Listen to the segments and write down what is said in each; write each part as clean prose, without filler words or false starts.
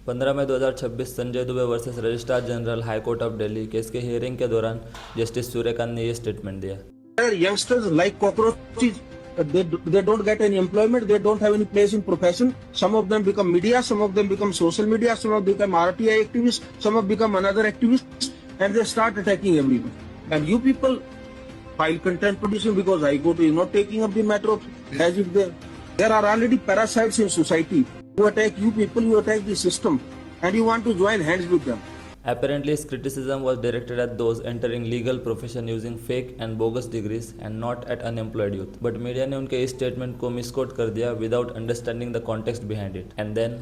15 मई 2026 Sanjay Dubey versus registrar general high court of Delhi case के hearing के दौरान जस्टिस सूर्यकांत ने ये स्टेटमेंट दिया। Youngsters like cockroaches, they don't get any employment, they don't have any place in profession. Some of them become media, some of them become social media, some of them become RTI activists, some of them become another activists, and they start attacking everyone. And you people file contempt petition because High Court is not taking up the matter of as if there are already parasites in society who attack you people, you attack the system, and you want to join hands with them. Apparently, his criticism was directed at those entering legal profession using fake and bogus degrees and not at unemployed youth. But media ने उनके इस statement को misquote कर दिया without understanding the context behind it. And then,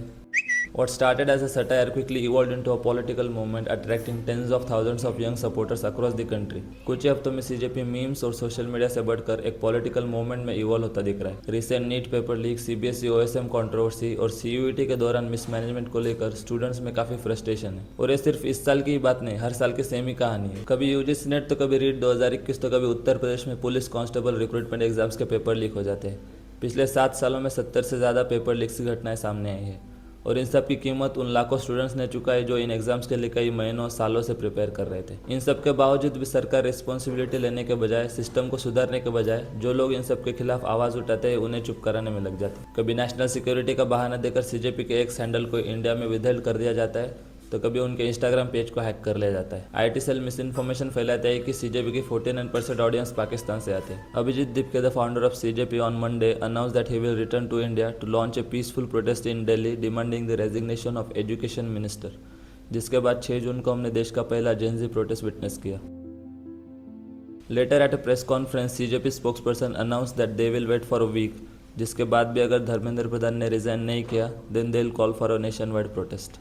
what started as a satire quickly evolved into a political movement attracting tens of thousands of young supporters across the country. कुछ ही हफ्तों में CJP memes और social media से बढ़कर एक political movement में evolve होता दिख रहा है। Recent NEET paper leak, CBSE OSM controversy और सीयूईटी के दौरान मिसमैनेजमेंट को लेकर स्टूडेंट्स में काफी फ्रस्ट्रेशन है। और ये सिर्फ इस साल की ही बात नहीं, हर साल की सेम ही कहानी है। कभी यूजीसी नेट तो कभी रीट 2021 तो कभी उत्तर प्रदेश में पुलिस कांस्टेबल रिक्रूटमेंट एग्जाम्स के पेपर लीक हो जाते हैं। पिछले 7 सालों में 70 से ज़्यादा पेपर लीक्स की घटनाएं सामने आई है और इन सब की कीमत उन लाखों स्टूडेंट्स ने चुकाई जो इन एग्जाम्स के लिए कई महीनों सालों से प्रिपेयर कर रहे थे। इन सब के बावजूद भी सरकार रिस्पॉन्सिबिलिटी लेने के बजाय, सिस्टम को सुधारने के बजाय जो लोग इन सब के खिलाफ आवाज़ उठाते हैं उन्हें चुप कराने में लग जाते हैं। कभी नेशनल सिक्योरिटी का बहाना देकर सीजेपी के एक हैंडल को इंडिया में विदहेल्ड कर दिया जाता है तो कभी उनके इंस्टाग्राम पेज को हैक कर लिया जाता है। आईटी सेल मिस इन्फॉर्मेशन फैलाता है कि सीजेपी की 49% ऑडियंस पाकिस्तान से आते हैं। Abhijeet Dipke, the founder of CJP, on Monday announce that he will return to India to launch a peaceful protest in Delhi demanding the resignation of education minister, जिसके बाद 6 जून को हमने देश का पहला जेनजी प्रोटेस्ट विटनेस किया। Later at a press conference CJP spokesperson announce that they will wait for a week, जिसके बाद भी अगर धर्मेंद्र प्रधान ने रिजाइन नहीं किया then they will call for a nationwide protest.